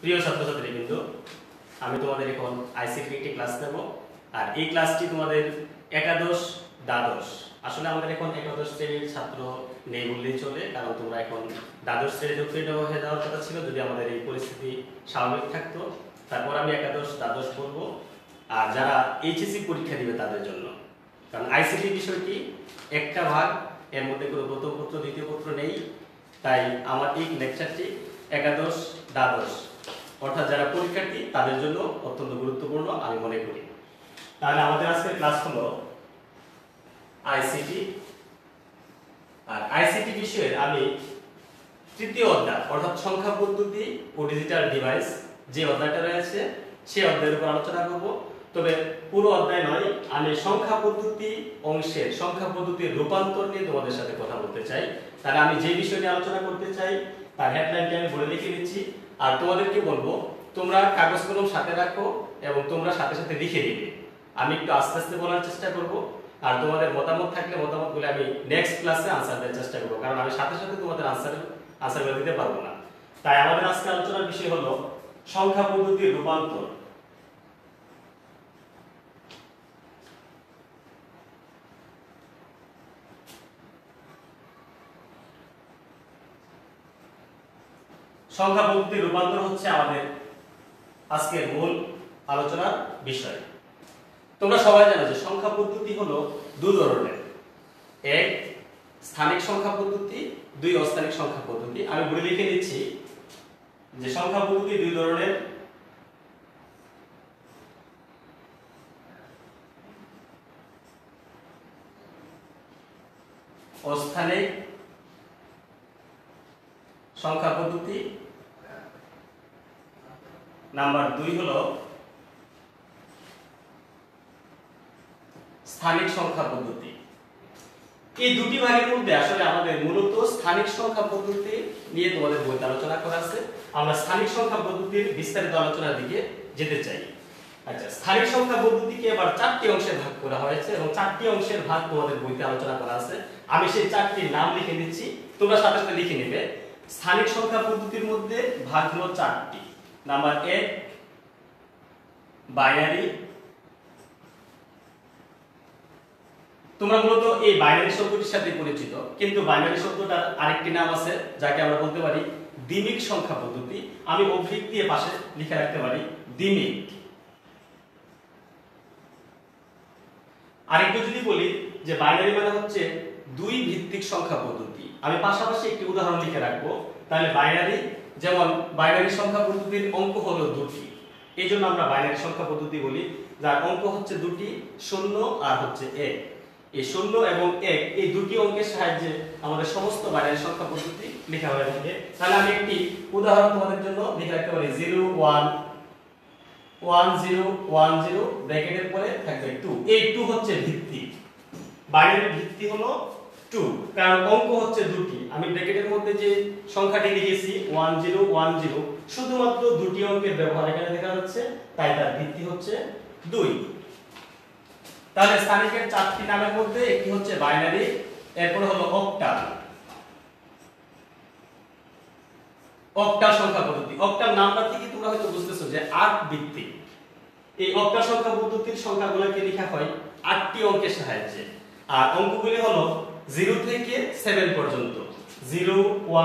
প্রিয় ছাত্রছাত্রীবৃন্দ, আমি তোমাদের এখন আইসিটি একটি ক্লাস নেব। আর এই ক্লাসটি তোমাদের একাদশ দ্বাদশ, আসলে আমাদের এখন একাদশ শ্রেণীর ছাত্র নেই বললেই চলে, কারণ তোমরা এখন দ্বাদশ শ্রেণীতে উত্তীর্ণ হয়ে যাওয়ার কথা ছিল যদি আমাদের এই পরিস্থিতি স্বাভাবিক থাকতো। তারপর আমি একাদশ দ্বাদশ বলবো, আর যারা এইচএসসি পরীক্ষা দিবে তাদের জন্য, কারণ আইসিটি বিষয়টি একটা ভাগ, এর মধ্যে কোনো প্রথম পত্র দ্বিতীয় পত্র নেই। তাই আমার এই লেকচারটি একাদশ দ্বাদশ অর্থাৎ যারা পরীক্ষার্থী তাদের জন্য অত্যন্ত গুরুত্বপূর্ণ আমি মনে করি। তাহলে আমাদের আজকের ক্লাস হলো আইসিটি। আর আইসিটি বিষয়ের আমি তৃতীয় অধ্যায় অর্থাৎ সংখ্যা পদ্ধতি ও ডিজিটাল ডিভাইস যে অধ্যায়টা রয়েছে সেই অধ্যায়ের উপর আলোচনা করব। তবে পুরো অধ্যায় নয়, আমি সংখ্যা পদ্ধতি অংশের সংখ্যা পদ্ধতির রূপান্তর নিয়ে তোমাদের সাথে কথা বলতে চাই। তাহলে আমি যে বিষয় নিয়ে আলোচনা করতে চাই তার হেডলাইনটি আমি বলে লিখে দিচ্ছি, আর তোমাদেরকে বলবো তোমরা কাগজ কলম সাথে রাখো এবং তোমরা সাথে সাথে লিখে দিবে। আমি একটু আস্তে আস্তে বলার চেষ্টা করব, আর তোমাদের মতামত থাকলে মতামতগুলো আমি নেক্সট ক্লাসে আনসার দেওয়ার চেষ্টা করব, কারণ আমি সাথে সাথে তোমাদের আনসারগুলো দিতে পারবো না। তাই আমাদের আজকে আলোচনার বিষয় হলো সংখ্যা পদ্ধতির রূপান্তর। সংখ্যা পদ্ধতির রূপান্তর হচ্ছে আমাদের আজকের মূল আলোচনার বিষয়। তোমরা সবাই জানো যে সংখ্যা পদ্ধতি হলো দুই ধরনের, এক স্থানিক সংখ্যা পদ্ধতি, দুই অস্থানিক সংখ্যা পদ্ধতি। আমি বলে লিখে দিচ্ছি যে সংখ্যা পদ্ধতি দুই ধরনের, অস্থানিক সংখ্যা পদ্ধতি, নাম্বার দুই হলো স্থানিক সংখ্যা পদ্ধতি। এই দুটি ভাগের মধ্যে আসলে আমাদের মূলত স্থানিক সংখ্যা পদ্ধতি নিয়ে তোমাদের বইতে আলোচনা করা আছে। আমরা স্থানিক সংখ্যা পদ্ধতির বিস্তারিত আলোচনার দিকে যেতে চাই। আচ্ছা, স্থানিক সংখ্যা পদ্ধতিকে এবার চারটি অংশে ভাগ করা হয়েছে এবং চারটি অংশের ভাগ তোমাদের বইতে আলোচনা করা আছে। আমি সেই চারটির নাম লিখে দিচ্ছি, তোমরা সাথে সাথে লিখে নেবে। স্থানিক সংখ্যা পদ্ধতির মধ্যে ভাগ হলো চারটি। নাম্বার এক বাইনারি। তোমরা মূলত এই বাইনারি শব্দটির সাথে পরিচিত, কিন্তু বাইনারি শব্দটার আরেকটি নাম আছে যাকে আমরা বলতে পারি দ্বিমিক সংখ্যা পদ্ধতি। আমি অবলিক দিয়ে পাশে লিখে রাখতে পারি দ্বিমিক। আরেকটু যদি বলি যে বাইনারি মানে হচ্ছে দুই ভিত্তিক সংখ্যা পদ্ধতি, আমি পাশাপাশি একটি উদাহরণ লিখে রাখবো। তাহলে বাইনারি, যেমন বাইনারি সংখ্যা পদ্ধতির অঙ্ক হলো দুটি, এই জন্য আমরা বাইনারি সংখ্যা পদ্ধতি বলি, যার অঙ্ক হচ্ছে দুটি, 0 আর হচ্ছে 1। এই 0 এবং 1 এই দুটি অঙ্কের সাহায্যে আমাদের সমস্ত বাইনারি সংখ্যা পদ্ধতি লেখা হয়ে থাকে। তাহলে আমি একটি উদাহরণ তোমাদের জন্য লিখে রাখতে পারি 0 1 1 0 1 0 ব্র্যাকেটের পরে থাকবে 2। এই 2 হচ্ছে ভিত্তি, বাইনারির ভিত্তি হলো 2, কারণ অঙ্ক হচ্ছে দুটি। আমি ব্র্যাকেটের মধ্যে যে সংখ্যাটি লিখেছি 1 0 1 0 শুধুমাত্র দুটি অঙ্কের ব্যবহার এখানে দেখা যাচ্ছে, তাই তার ভিত্তি হচ্ছে 2। তাহলে স্থানিকের চারটি নামের মধ্যে একটি হচ্ছে বাইনারি, এরপর হলো অক্টাল। অক্টাল সংখ্যা পদ্ধতি, অক্টাল নামটা থেকে তোমরা হয়তো বুঝতেছো যে 8 ভিত্তিক। এই অক্টাল সংখ্যা পদ্ধতির সংখ্যাগুলোকে লেখা হয় 8টি অঙ্কের সাহায্যে, আর অঙ্কগুলি হলো 0 থেকে 7 পর্যন্ত, 0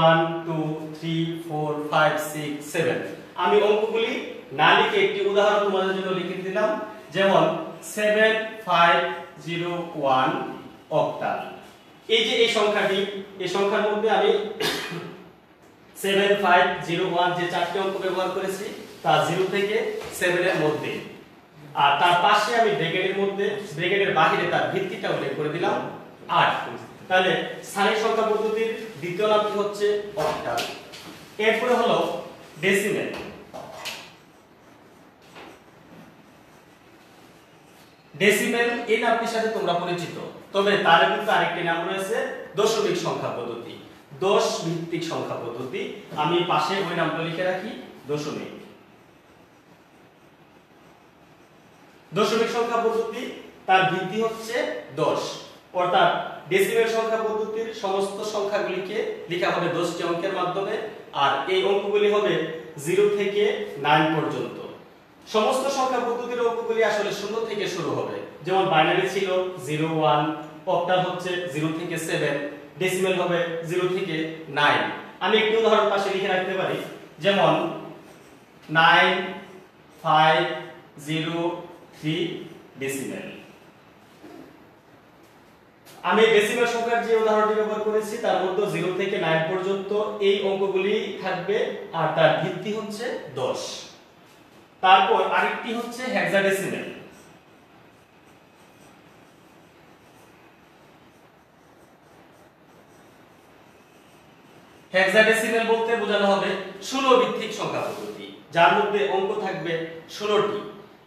1 2 3 4 5 6 7। আমি অঙ্কগুলি না লিখে একটি উদাহরণ তোমাদের জন্য লিখে দিলাম, যেমন 7501 অক্টাল। এই যে এই সংখ্যাটি, এই সংখ্যার মধ্যে আমি 7501 যে চারটি অঙ্ক ব্যবহার করেছি তা 0 থেকে 7 এর মধ্যে, আর তার পাশে আমি ব্র্যাকেটের মধ্যে, ব্র্যাকেটের বাইরে তার ভিত্তিটা উল্লেখ করে দিলাম 8। তাহলে স্থানিক সংখ্যা পদ্ধতির দ্বিতীয় নামটি হচ্ছে অক্টাল। এরপরে হলো ডেসিমেল। ডেসিমেল এই নামটির সাথে তোমরা পরিচিত, তবে তার কিন্তু আরেকটি নাম রয়েছে দশমিক সংখ্যা পদ্ধতি, 10 ভিত্তিক সংখ্যা পদ্ধতি। আমি পাশে ওই নামটা লিখে রাখি দশমিক। দশমিক সংখ্যা পদ্ধতি তার ভিত্তি হচ্ছে 10, অর্থাৎ ডেসিমেল সংখ্যা পদ্ধতির সমস্ত সংখ্যাগুলিকে লেখা হবে 10টি অঙ্কের মাধ্যমে, আর এই অঙ্কগুলি হবে 0 থেকে 9 পর্যন্ত। সমস্ত সংখ্যা পদ্ধতির অঙ্কগুলি আসলে 0 থেকে শুরু হবে, যেমন বাইনারি ছিল 0 1, অক্টাল হচ্ছে 0 থেকে 7, ডেসিমেল হবে 0 থেকে 9। আমি একটি উদাহরণ পাশে লিখে রাখতে পারি, যেমন 9503 ডেসিমেল। আমি ডেসিমেল সংখ্যার যে উদাহরণটি ব্যবহার করেছি তার মধ্যে 0 থেকে 9 পর্যন্ত এই অঙ্কগুলি থাকবে, আর তার ভিত্তি হচ্ছে 10। তারপর আরেকটি হচ্ছে হেক্সাডেসিমেল। হেক্সাডেসিমেল বলতে বোঝানো হবে 16 ভিত্তিক সংখ্যা পদ্ধতি, যার মধ্যে অঙ্ক থাকবে 16টি।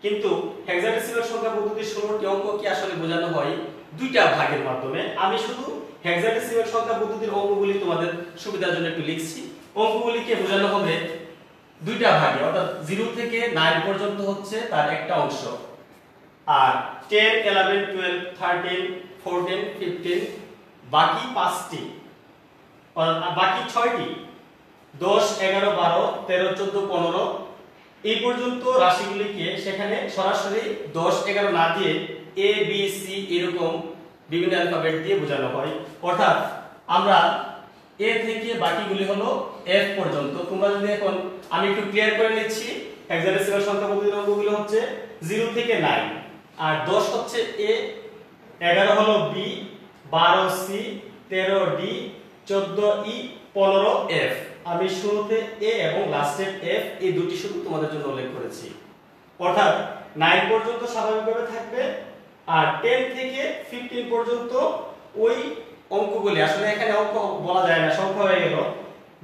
কিন্তু হেক্সাডেসিমেল সংখ্যা পদ্ধতির 16টি অঙ্ককে আসলে বোঝানো হয় দুইটা ভাগের মাধ্যমে। আমি শুধু হেক্সাডেসিমেল সংখ্যা পদ্ধতির অঙ্কগুলি তোমাদের সুবিধার জন্য একটু লিখছি। অঙ্কগুলিকে বোঝানো হবে দুইটা ভাগে, অর্থাৎ 0 থেকে 9 পর্যন্ত হচ্ছে তার একটা অংশ, আর 10 11 12 13 14 15 বাকি 5টি, বাকি 6টি 10 11 12 13 14 15 এই পর্যন্ত রাশিগুলিকে সেখানে সরাসরি 10 11 না দিয়ে এ বি সি এরকম বিভিন্ন অ্যালফাবেট দিয়ে বোঝানো হয়। অর্থাৎ আমরা এ থেকে বাকিগুলি হলো এফ পর্যন্ত। তোমরা যদি এখন আমি একটু ক্লিয়ার করে নিচ্ছি, হেক্সাডেসিমাল সংখ্যা পদ্ধতির অঙ্কগুলো হচ্ছে 0 থেকে 9, আর 10 হচ্ছে এ, 11 হলো বি, 12 সি, 13 ডি, 14 ই, 15 এফ। আমি শুরুতে এ এবং লাস্টে এফ এই দুটি শুধু তোমাদের জন্য উল্লেখ করেছি। অর্থাৎ 9 পর্যন্ত স্বাভাবিকভাবে থাকবে, আর 10 থেকে 15 পর্যন্ত ওই অঙ্কগুলি, আসলে এখানে অঙ্ক বলা যায় না, সংখ্যা হয়ে গেল।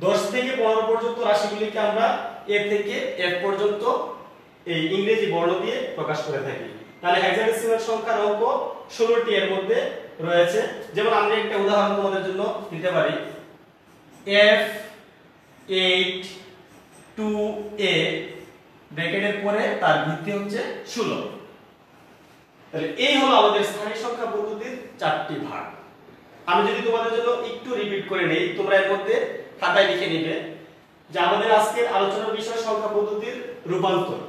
10 থেকে 15 পর্যন্ত রাশিগুলিকে আমরা এ থেকে এফ পর্যন্ত এই ইংরেজি বর্ণ দিয়ে প্রকাশ করে থাকি। তাহলে হেক্সাডেসিমাল সংখ্যার অঙ্ক 16টি এর মধ্যে রয়েছে। যেমন আমরা একটা উদাহরণ তোমাদের জন্য দিতে পারি, F8 2A ব্র্যাকেটের পরে তার ভিত্তি হচ্ছে 16। তাহলে এই হলো আমাদের স্থানিক সংখ্যা পদ্ধতির 4টি ভাগ। আমি যদি তোমাদের জন্য একটু রিপিট করে নেই, তোমরা এর মধ্যে খাতায় লিখে নিবে যে আমাদের আজকের আলোচনার বিষয় সংখ্যা পদ্ধতির রূপান্তর।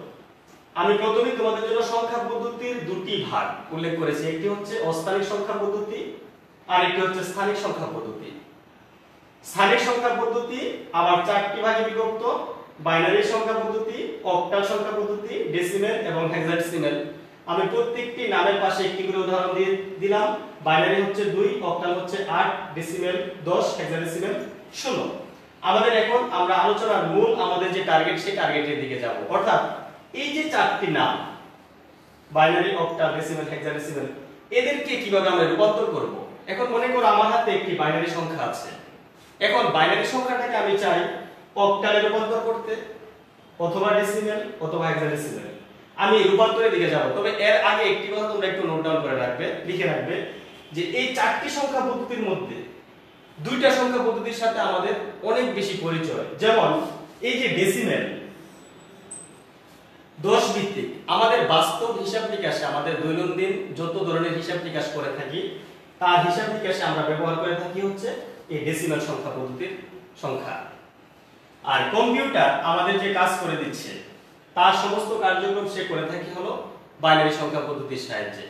আমি প্রথমেই তোমাদের জন্য সংখ্যা পদ্ধতির দুটি ভাগ উল্লেখ করেছি, একটি হচ্ছে অস্থানিক সংখ্যা পদ্ধতি আর একটি হচ্ছে স্থানিক সংখ্যা পদ্ধতি। স্থানিক সংখ্যা পদ্ধতি আবার 4টি ভাগে বিভক্ত: বাইনারি সংখ্যা পদ্ধতি, অক্টাল সংখ্যা পদ্ধতি, ডেসিমেল এবং হেক্সাডেসিমেল। আমি প্রত্যেকটি নামের পাশে একটি করে উদাহরণ দিয়ে দিলাম। বাইনারি হচ্ছে 2, অক্টাল হচ্ছে 8, ডেসিমেল 10, হেক্সাডেসিমেল 16। আমাদের এখন আমরা আলোচনার মূল আমাদের যে টার্গেট, সেই টার্গেটের দিকে যাব। অর্থাৎ এই যে 4টি নাম বাইনারি, অক্টাল, ডেসিমেল, হেক্সাডেসিমেল, এদেরকে কিভাবে আমরা রূপান্তর করব। এখন মনে করো আমার হাতে একটি বাইনারি সংখ্যা আছে। এখন বাইনারি সংখ্যাটাকে আমি চাই অক্টালে রূপান্তর করতে, অথবা ডেসিমেল অথবা হেক্সাডেসিমেল। আমি রূপান্তরের দিকে যাব। তবে এর আগে একটি কথা তোমরা একটু নোট ডাউন করে রাখবে, লিখে রাখবে যে এই 4টি সংখ্যা পদ্ধতির মধ্যে 2টা সংখ্যা পদ্ধতির সাথে আমাদের অনেক বেশি পরিচয়। যেমন এই যে ডেসিমেল 10 ভিত্তিক, আমাদের বাস্তব হিসাব নিকাশে, আমাদের দৈনন্দিন যত ধরনের হিসাব নিকাশ করে থাকি তার হিসাব নিকাশে আমরা ব্যবহার করে থাকি হচ্ছে এই ডেসিমেল সংখ্যা পদ্ধতির সংখ্যা। আর কম্পিউটার আমাদের যে কাজ করে দিচ্ছে তার সমস্ত কার্যক্রম সে করে থাকে হলো বাইনারি সংখ্যা পদ্ধতির সাহায্যে।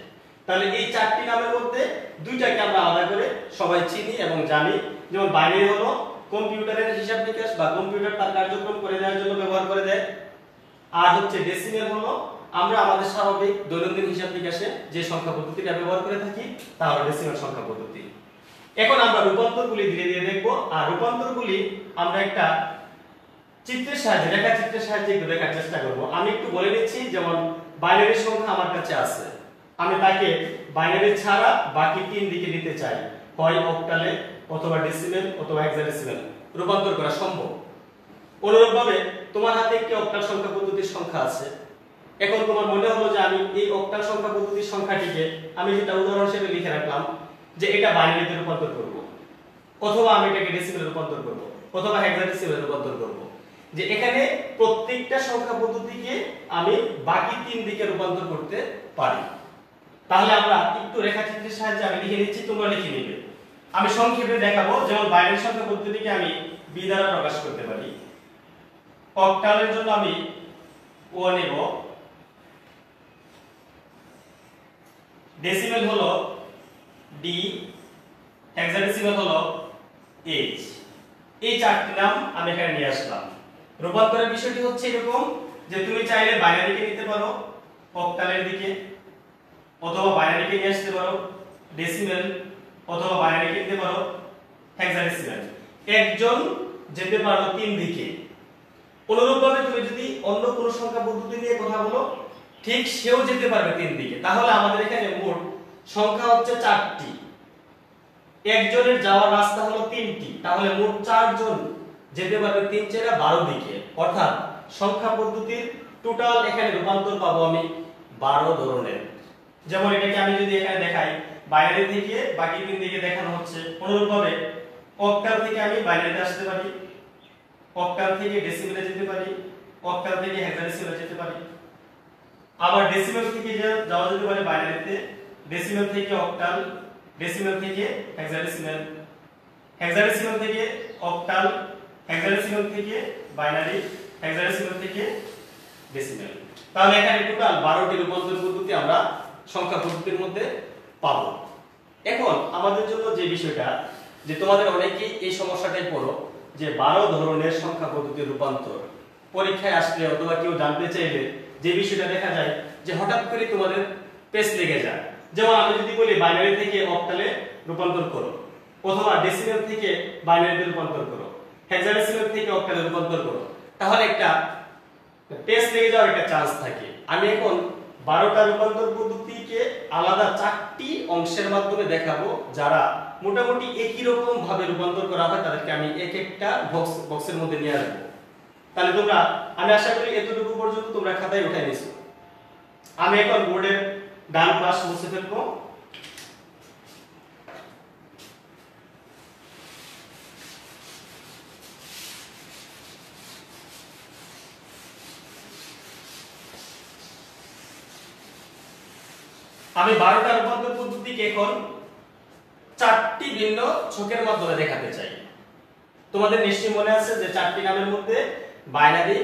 তাহলে এই 4টি নামের মধ্যে 2টাকে আমরা আলাদা করে সবাই চিনি এবং জানি। যেমন বাইনারি হলো কম্পিউটারের হিসাব নিকাশ বা কম্পিউটার তার কার্যক্রম করে দেওয়ার জন্য ব্যবহার করে দেয়, আর হচ্ছে ডেসিমেল হলো আমরা আমাদের স্বাভাবিক দৈনন্দিন হিসাব নিকাশে যে সংখ্যা পদ্ধতিটা ব্যবহার করে থাকি তা হলো ডেসিমেল সংখ্যা পদ্ধতি। এখন আমরা রূপান্তরগুলি ধীরে ধীরে দেখব, আর রূপান্তরগুলি আমরা একটা চিত্রের সাহায্যে, রেখাচিত্রের সাহায্যে একটু দেখার চেষ্টা করব। আমি একটু বলে দিচ্ছি, যেমন বাইনারি সংখ্যা আমার কাছে আছে, আমি তাকে বাইনারি ছাড়া বাকি 3 দিকে নিতে চাই, হয় অক্টালে অথবা ডেসিমেল অথবা হেক্সাডেসিমেল রূপান্তর করা সম্ভব। অনুরূপভাবে তোমার হাতে একটি অক্টাল সংখ্যা পদ্ধতির সংখ্যা আছে। এখন তোমার মনে হলো যে আমি এই অক্টাল সংখ্যা পদ্ধতির সংখ্যাটিকে আমি যেটা উদাহরণ হিসেবে লিখে রাখলাম যে এটা বাইনারিতে রূপান্তর করব, অথবা আমি এটাকে ডেসিমেলে রূপান্তর করব, অথবা হেক্সাডেসিমেলে রূপান্তর করব। যে এখানে প্রত্যেকটা সংখ্যা পদ্ধতিকে আমি বাকি 3 দিকে রূপান্তর করতে পারি। তাহলে আমরা একটু রেখাচিত্রের সাহায্যে আমি লিখে নিচ্ছি, তোমরা লিখে নিবে। আমি সংক্ষেপে দেখাবো। যেমন বাইনারি সংখ্যা পদ্ধতিকে আমি b দ্বারা প্রকাশ করতে পারি। অক্টালের জন্য আমি o নেব, ডেসিমেল হলো d, হেক্সাডেসিমেল হলো h। এই চারটি নাম আমি এখানে নিয়ে আসলাম। রূপান্তরের বিষয়টি হচ্ছে এরকম যে তুমি চাইলে বাইনারিকে নিতে পারো অক্টালের দিকে, অথবা বাইনারিকে নিয়ে আসতে পারো ডেসিমেল, অথবা বাইনারিকে নিতে পারো হেক্সাডেসিমেল। একজন যেতে পারো তিন দিকে। অনুরূপভাবে তুমি যদি অন্য কোনো সংখ্যা পদ্ধতি নিয়ে কথা বলো, ঠিক সেও যেতে পারবে তিন দিকে। তাহলে আমাদের এখানে মোট সংখ্যা হচ্ছে চারটি, একজনের যাওয়ার রাস্তা হলো তিনটি, তাহলে মোট চারজন যেতে পারবে 3 4 12 দিকে। অর্থাৎ সংখ্যা পদ্ধতির টোটাল এখানে রূপান্তর পাবো আমি 12 ধরনের। যেমন এটাকে আমি যদি এখানে দেখাই, বাইনারি থেকে বাকি তিন দিকে দেখানো হচ্ছে। অনুরূপভাবে অক্টাল থেকে আমি বাইনারিতে আসতে পারি, অক্টাল থেকে ডেসিমেলে যেতে পারি, অক্টাল থেকে হেক্সাডেসিমেলে যেতে পারি। আবার ডেসিমেল থেকে যাওয়া যেতে পারে বাইনারিতে, ডেসিমেল থেকে অক্টাল, ডেসিমেল থেকে হেক্সাডেসিমেল, হেক্সাডেসিমেল থেকে অক্টাল, হেক্সাডেসিমেল থেকে বাইনারি, হেক্সাডেসিমেল থেকে ডেসিমেল। তাহলে এখানে টোটাল 12টি রূপান্তর পদ্ধতি আমরা সংখ্যা পদ্ধতির মধ্যে পাবো। এখন আমাদের জন্য যে বিষয়টা, যে তোমাদের অনেকেই এই সমস্যাটাই পড়ো যে 12 ধরনের সংখ্যা পদ্ধতির রূপান্তর পরীক্ষায় আসলে অথবা কেউ জানতে চাইলে যে বিষয়টা দেখা যায় যে হঠাৎ করে তোমাদের পেজ লেগে যায়। যেমন আমি যদি বলি বাইনারি থেকে অক্টালে রূপান্তর করো, অথবা ডেসিমেল থেকে বাইনারিতে রূপান্তর করো, হেক্সাডেসিমেল থেকে অক্টালে রূপান্তর করো, তাহলে একটা পেজ লেগে যাওয়ার একটা চান্স থাকে। আমি এখন 12টা রূপান্তর পদ্ধতিকে আলাদা 4টি অংশের মাধ্যমে দেখাবো। যারা মোটামুটি একই রকম ভাবে রূপান্তর করা হয় তাদেরকে আমি এক একটা বক্সের মধ্যে নিয়ে আসবো। তাহলে তোমরা, আমি আশা করি এতটুকু পর্যন্ত তোমরা খাতায় উঠাই নিছো। আমি এখন বোর্ডের ডান পাশ মুছে ফেলবো। আমি 12টা রূপান্তর পদ্ধতিকে এখন 4টি ভিন্ন ছকের মাধ্যমে দেখাতে চাই। তোমাদের নিশ্চয়ই মনে আছে যে 4টি নামের মধ্যে বাইনারি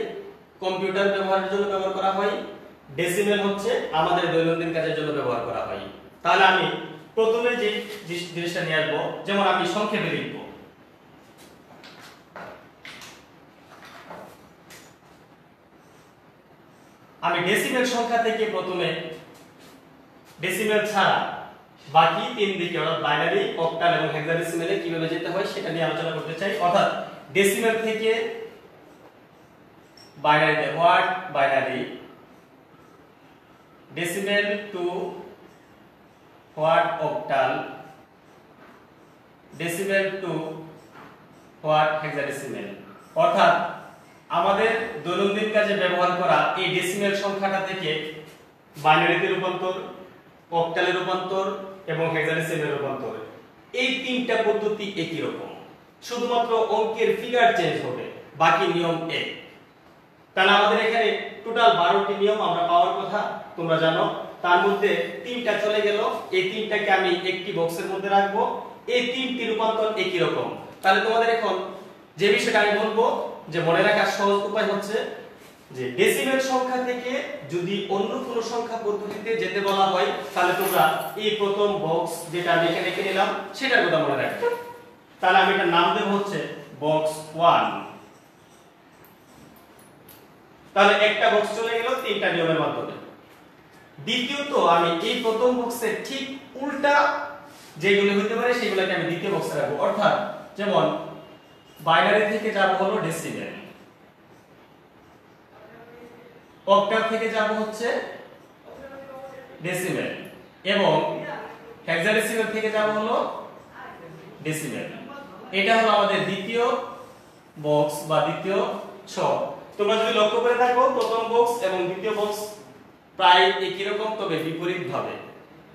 কম্পিউটার ব্যবহারের জন্য ব্যবহার করা হয়, ডেসিমেল হচ্ছে আমাদের দৈনন্দিন কাজের জন্য ব্যবহার করা হয়। তাহলে আমি প্রথমে যে জিনিসটা নিয়ে আসবো, যেমন আমি সংক্ষেপে লিখব। আমি ডেসিমেল সংখ্যা থেকে প্রথমে ডেসিমেল ছাড়া বাকি তিন দিকে অর্থাৎ বাইনারি, অক্টাল এবং হেক্সাডেসিমেলে কিভাবে যেতে হয় সেটা নিয়ে আলোচনা করতে চাই। অর্থাৎ ডেসিমেল থেকে বাইনারিতে, what binary, decimal to what octal, decimal to what hexadecimal. অর্থাৎ আমাদের দৈনন্দিন কাজে ব্যবহার করা এই ডেসিমেল সংখ্যাটা থেকে বাইনারিতে রূপান্তর, অক্টালে রূপান্তর এবং হেক্সাডেসিমেলে রূপান্তর, এই তিনটা পদ্ধতি একই রকম, শুধুমাত্র অঙ্কের ফিগার চেঞ্জ হবে, বাকি নিয়ম এক। তাহলে আমাদের এখানে টোটাল 12টি নিয়ম আমরা পাওয়ার কথা তোমরা জানো। তার মধ্যে 3টা চলে গেল, এই 3টাকে আমি একটি বক্সের মধ্যে রাখবো। এই 3টি রূপান্তর একই রকম। তাহলে তোমাদের এখন যে বিষয়টা আমি বলবো, যে মনে রাখার সহজ উপায় হচ্ছে যে ডেসিমেল সংখ্যা থেকে যদি অন্য কোনো সংখ্যা পদ্ধতিতে যেতে বলা হয়, তাহলে তোমরা এই প্রথম বক্স যেটা আমি এখানে লিখে নিলাম সেটার কথা মনে রাখবে। তাহলে আমি এটা নাম দেব হচ্ছে বক্স 1। তাহলে একটা বক্স চলে গেল 3টা নিয়মের মাধ্যমে। দ্বিতীয়ত আমি এই প্রথম বক্সের ঠিক উল্টা যেগুলো হতে পারে সেগুলোকে আমি দ্বিতীয় বক্সে রাখবো। অর্থাৎ যেমন বাইনারি থেকে যাব হলো ডেসিমেল, অক্টাল থেকে যাব হচ্ছে ডেসিমেল এবং হেক্সাডেসিমেল থেকে যাব হলো ডেসিমেল। এটা হলো আমাদের দ্বিতীয় বক্স বা দ্বিতীয় ছক। তোমরা যদি লক্ষ্য করে থাকো প্রথম বক্স এবং দ্বিতীয় বক্স প্রায় একই রকম, তবে বিপরীত ভাবে।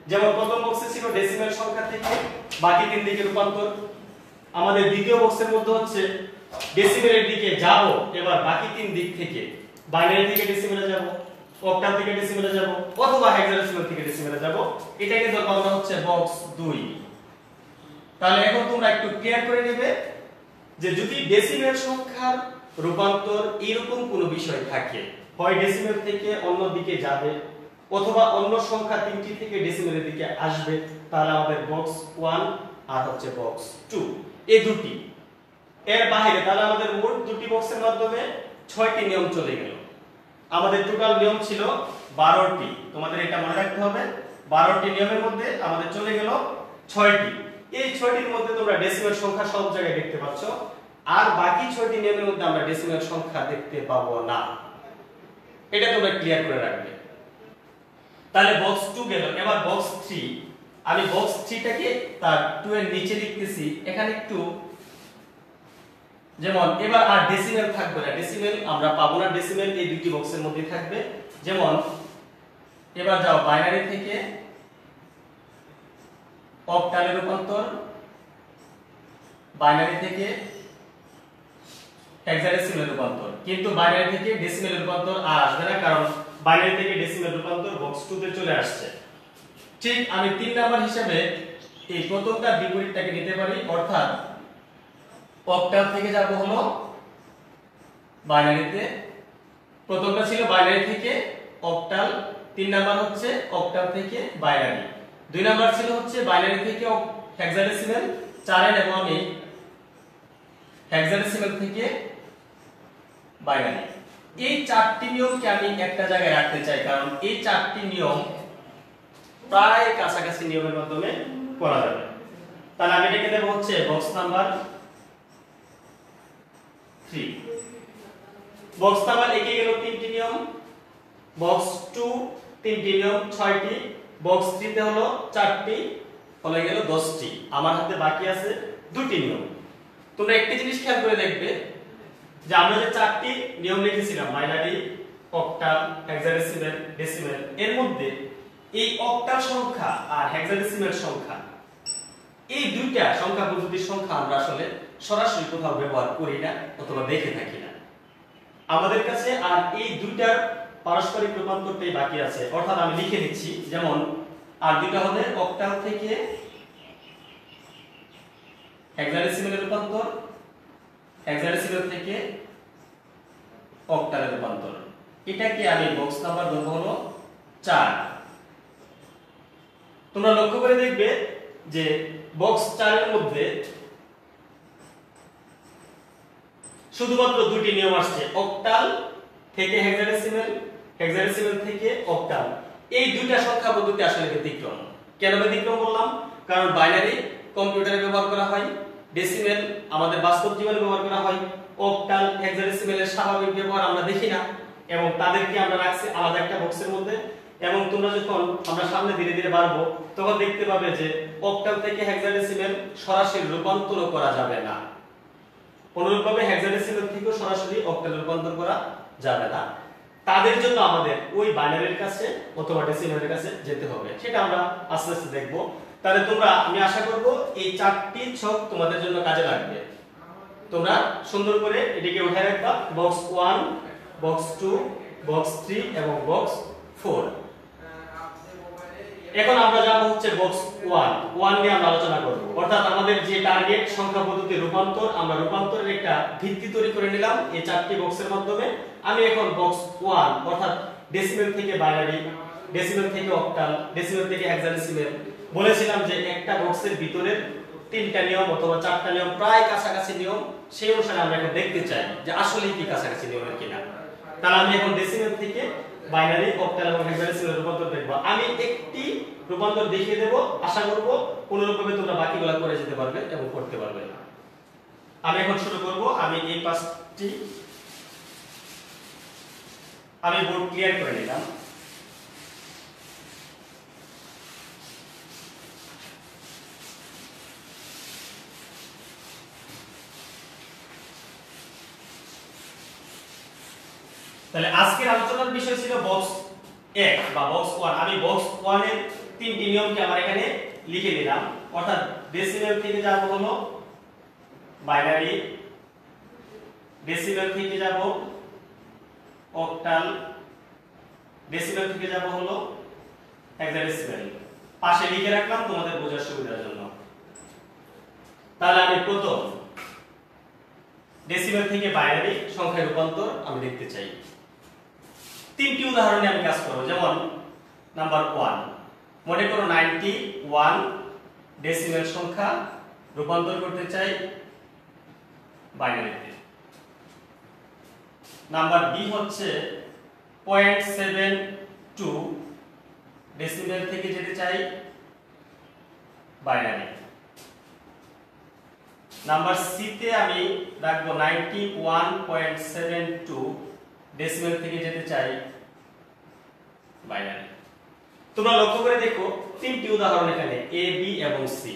যেমন প্রথম বক্সে ছিল ডেসিমেল সংখ্যা থেকে বাকি তিন দিকে রূপান্তর, আমাদের দ্বিতীয় বক্সের মধ্যে হচ্ছে ডেসিমেলের দিকে যাব, এবার বাকি তিন দিক থেকে বাইনারি থেকে ডেসিমেলে যাব, অক্টাল থেকে ডেসিমেলে যাব, অথবা হেক্সাডেসিমেল থেকে ডেসিমেলে যাব। এটাকে ধরবো আমরা হচ্ছে বক্স 2। তাহলে এখন তোমরা একটু ক্লিয়ার করে নেবে যে যদি ডেসিমেল সংখ্যার রূপান্তর এরকম কোনো বিষয় থাকে, হয় ডেসিমেল থেকে অন্য দিকে যাবে অথবা অন্য সংখ্যা তিনটি থেকে ডেসিমেলের দিকে আসবে, তাহলে আমাদের বক্স 1 আর হচ্ছে বক্স 2 এই দুটি এর বাইরে, তাহলে আমাদের মোট দুটি বক্সের মাধ্যমে 6টি নিয়ম চলে গেল। আমাদের টোটাল নিয়ম ছিল 12টি, তোমাদের এটা মনে রাখতে হবে। 12টি নিয়মের মধ্যে আমাদের চলে গেল 6টি। এই 6টির মধ্যে তোমরা ডেসিমেল সংখ্যা সব জায়গায় দেখতে পাচ্ছ, আর বাকি 6টি নিয়মের মধ্যে আমরা ডেসিমেল সংখ্যা দেখতে পাবো না। এটা তোমরা ক্লিয়ার করে রাখবে। তাহলে বক্স 2 গেল। এবার বক্স 3, আমি বক্স 3টাকে তার 2 এর নিচে লিখতেছি। এখানে একটু যেমন এবার আর ডেসিমেল থাকবে না, ডেসিমেল আমরা পাবো না, ডেসিমেল এই দুটি বক্সের মধ্যে থাকবে। যেমন এবার যাও বাইনারি থেকে অক্টালে রূপান্তর, বাইনারি থেকে হেক্সাডেসিমেল রূপান্তর, কিন্তু বাইনারি থেকে ডেসিমেল রূপান্তর আর আসবে না, কারণ বাইনারি থেকে ডেসিমেল রূপান্তর বক্স 2 তে চলে আসছে। ঠিক আমি 3 নাম্বার হিসেবে এই প্রথমটা বিপরীতটাকে নিতে পারি, অর্থাৎ অক্টাল থেকে যাব হলো বাইনারিতে। প্রথমটা ছিল বাইনারি থেকে অক্টাল, 3 নাম্বার হচ্ছে অক্টাল থেকে বাইনারি, 2 নাম্বার ছিল হচ্ছে বাইনারি থেকে হেক্সাডেসিমেল, 4 এর এবং আমি হেক্সাডেসিমেল থেকে বাইনারি। এই 4টি নিয়মকে আমি একটা জায়গায় রাখতে চাই, কারণ এই 4টি নিয়ম প্রায় কাছাকাছি নিয়মের মাধ্যমে করা যাবে। তাহলে আমি এটাকে দেব হচ্ছে বক্স নাম্বার 3। বক্স নাম্বার 1 এ গেল 3টি নিয়ম, বক্স 2 3টি নিয়ম 6টি, বক্স 3 তে হলো 4টি, হলো গেল 10টি। আমার হাতে বাকি আছে 2টি নিয়ম। তোমরা একটি জিনিস খেয়াল করে দেখবে যে আমরা যে 4টি নিয়ম লিখেছিলাম বাইনারি, অক্টাল, হেক্সাডেসিমেল, ডেসিমেল, এর মধ্যে এই অক্টাল সংখ্যা আর হেক্সাডেসিমেল সংখ্যা, এই দুইটা সংখ্যা পদ্ধতির সংখ্যা আমরা আসলে সরাসরি কোথাও ব্যবহার করি না অথবা দেখে থাকি না। আমাদের কাছে আর এই দুইটার পারস্পরিক রূপান্তরটাই বাকি আছে, অর্থাৎ আমি লিখে নিচ্ছি। যেমন আর দুইটা হবে অক্টাল থেকে হেক্সাডেসিমেলের রূপান্তর, হেক্সাডেসিমেল থেকে অক্টালের রূপান্তর। এটাকে আমি বক্স নাম্বার দেব হলো 4। তোমরা লক্ষ্য করে দেখবে যে বক্স 4 এর মধ্যে শুধুমাত্র 2টি নিয়ম আসছে, অক্টাল থেকে হেক্সাডেসিমেল, হেক্সাডেসিমেল থেকে অক্টাল। এই দুইটা সংখ্যা পদ্ধতি আসলে ব্যতিক্রম। কেন ব্যতিক্রম বললাম? কারণ বাইনারি কম্পিউটারে ব্যবহার করা হয়, ডেসিমেল আমাদের বাস্তব জীবনে ব্যবহার করা হয়, অক্টাল হেক্সাডেসিমেলের স্বাভাবিক ব্যবহার আমরা দেখি না, এবং তাদেরকে আমরা রাখছি আলাদা একটা বক্সের মধ্যে। এবং তোমরা যখন আমরা সামনে ধীরে ধীরে বাড়বো, তখন দেখতে পাবে যে অক্টাল থেকে হেক্সাডেসিমেল সরাসরি রূপান্তর করা যাবে না, অনুরূপভাবে হেক্সাডেসিমেল থেকেও সরাসরি অক্টালে রূপান্তর করা যাবে না। তাদের জন্য আমাদের ওই বাইনারির কাছে অথবা ডেসিমেলের কাছে যেতে হবে, সেটা আমরা আস্তে আস্তে দেখব। তাহলে তোমরা, আমি আশা করব এই 4টি ছক তোমাদের জন্য কাজে লাগবে। তোমরা সুন্দর করে এটিকে উঠায় রাখবা, বক্স 1, বক্স 2, বক্স 3 এবং বক্স 4। এখন আমরা যাব হচ্ছে বক্স 1 নিয়ে আমরা আলোচনা করব, অর্থাৎ আমাদের যে টার্গেট সংখ্যা পদ্ধতি রূপান্তর, আমরা রূপান্তরের একটা ভিত্তি তৈরি করে নিলাম এই 4টি বক্সের মাধ্যমে। আমি এখন বক্স 1 অর্থাৎ ডেসিমেল থেকে বাইনারি, ডেসিমেল থেকে অক্টাল, ডেসিমেল থেকে হেক্সাডেসিমেল, বলেছিলাম যে একটা বক্সের ভিতরে 3টা নিয়ম অথবা 4টা নিয়ম প্রায় কাছাকাছি নিয়ম, সেই অনুসারে আমরা এখন দেখতে চাই যে আসলে কি কাছাকাছি নিয়মের কিনা। তাহলে আমি এখন ডেসিমেল থেকে বাইনারি, অক্টাল এবং হেক্সাডেসিমেল রূপান্তর দেখব। আমি একটি রূপান্তর দেখিয়ে দেব, আশা করব অনুরূপভাবে তোমরা বাকিগুলো করে যেতে পারবে এবং করতে পারবে। আমি এখন শুরু করব। আমি এই পাঁচটি আমি বোর্ড ক্লিয়ার করে নিলাম। তাহলে আজকের আলোচনার বিষয় ছিল বক্স 1 বা বক্স 1। আমি বক্স 1 এর 3টি নিয়মকে আমার এখানে লিখে নিলাম, অর্থাৎ ডেসিমেল থেকে যাব হলো বাইনারি, ডেসিমেল থেকে যাব অক্টাল, ডেসিমেল থেকে যাব হলো হেক্সাডেসিমেল। পাশে লিখে রাখলাম তোমাদের বোঝার সুবিধার জন্য। তাহলে আমি প্রথম ডেসিমেল থেকে বাইনারি সংখ্যায় রূপান্তর আমি দেখতে চাই। তিনটি উদাহরণে আমি কাজ করব। যেমন নাম্বার 1, মনে করো 91 ডেসিমেল সংখ্যা রূপান্তর করতে চাই বাইনারিতে। নাম্বার বি হচ্ছে 0.72 ডেসিমেল থেকে যেতে চাই বাইনারি। নাম্বার সি তে আমি রাখবো 91.72 ডেসিমেল থেকে যেতে চাই বাইনারি। তোমরা লক্ষ্য করে দেখো তিনটি উদাহরণ এখানে এ, বি এবং সি।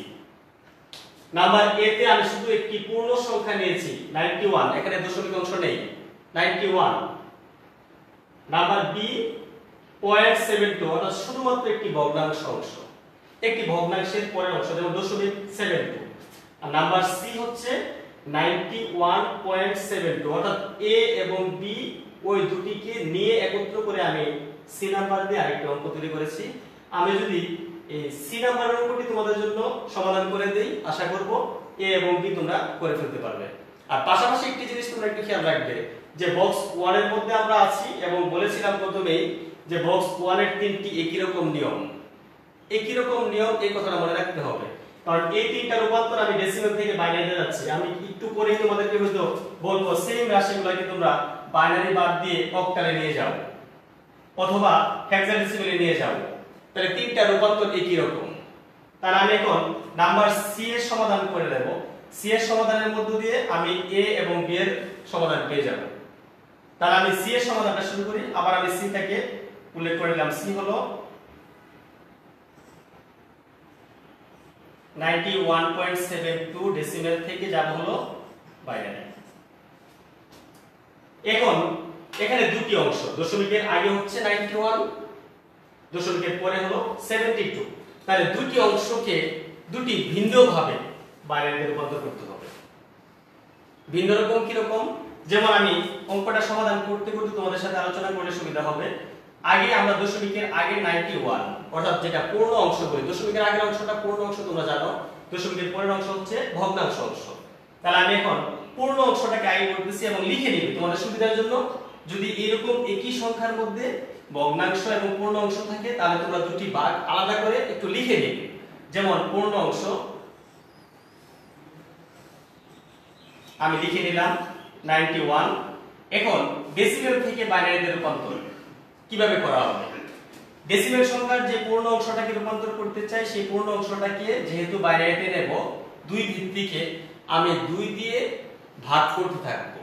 নাম্বার এ তে আমি শুধু একটি পূর্ণ সংখ্যা নিয়েছি 91, এখানে দশমিক অংশ নেই 91। নাম্বার বি 0.72 অর্থাৎ শুধুমাত্র একটি ভগ্নাংশ অংশ, একটি ভগ্নাংশের পরের অংশ, যেমন 0.72। আর নাম্বার সি হচ্ছে 91.72 অর্থাৎ এ এবং বি ওই দুটিকে নিয়ে একত্র করে আমি সি নাম্বার দিয়ে আরেকটা অঙ্ক তৈরি করেছি। আমি যদি এই সি নাম্বারের অঙ্কটি তোমাদের জন্য সমাধান করে দেই, আশা করব এ এবং বি তোমরা করে ফেলতে পারবে। আর পাশাপাশি একটি জিনিস তোমরা একটু খেয়াল রাখবে যে বক্স 1 এর মধ্যে আমরা আছি এবং বলেছিলাম প্রথমেই যে বক্স 1 এর তিনটি একই রকম নিয়ম, একই রকম নিয়ম, এই কথাটা মনে রাখতে হবে। কারণ এই তিনটা রূপান্তর আমি ডেসিমেল থেকে বাইনারিতে যাচ্ছি। আমি একটু পরেই তোমাদেরকে হয়তো বলবো সেম রাশিগুলোকে তোমরা বাইনারি বাদ দিয়ে অক্টালে নিয়ে যাও অথবা হেক্সাডেসিমেলে নিয়ে যাও, তাহলে তিনটা রূপান্তর একই রকম। তাহলে আমি এখন নাম্বার সি এর সমাধান করে দেব। সি এর সমাধানের মধ্য দিয়ে আমি এ এবং বি এর সমাধান পেয়ে যাব। তাহলে আমি সি এর সমাধানটা শুরু করি। আবার আমি সি থেকে উল্লেখ করে দিলাম, সি হলো 91.72 ডেসিমেল থেকে যাব হলো বাইনারি। এখন এখানে দুটি অংশ, দশমিকের আগে হচ্ছে 91, দশমিকের পরে হলো 72। তাহলে দুটি অংশকে দুটি ভিন্নভাবে বাইনারিতে রূপান্তর করতে হবে। ভিন্ন রকম কি রকম? যেমন আমি অঙ্কটা সমাধান করতে করতে তোমাদের সাথে আলোচনা করলে সুবিধা হবে। আগে আমরা দশমিকের আগে 91 অর্থাৎ যেটা পূর্ণ অংশ বলি, দশমিকের আগের অংশটা পূর্ণ অংশ তোমরা জানো, দশমিকের পরের অংশ হচ্ছে ভগ্নাংশ অংশ। তাহলে আমি এখন পূর্ণ অংশটাকে আগে বলতেছি এবং লিখে নিবে তোমাদের সুবিধার জন্য। যদি এরকম একই সংখ্যার মধ্যে ভগ্নাংশ এবং পূর্ণ অংশ থাকে তাহলে তোমরা দুটি ভাগ আলাদা করে একটু লিখে নিবে। যেমন পূর্ণ অংশ আমি লিখে নিলাম 91। এখন ডেসিমেল থেকে বাইনারিতে রূপান্তর কিভাবে করা হবে? ডেসিমেল সংখ্যার যে পূর্ণ অংশটাকে রূপান্তর করতে চাই সেই পূর্ণ অংশটাকে যেহেতু বাইনারিতে নেব, দুই ভিত্তিকে আমি 2 দিয়ে ভাগ করতে থাকবো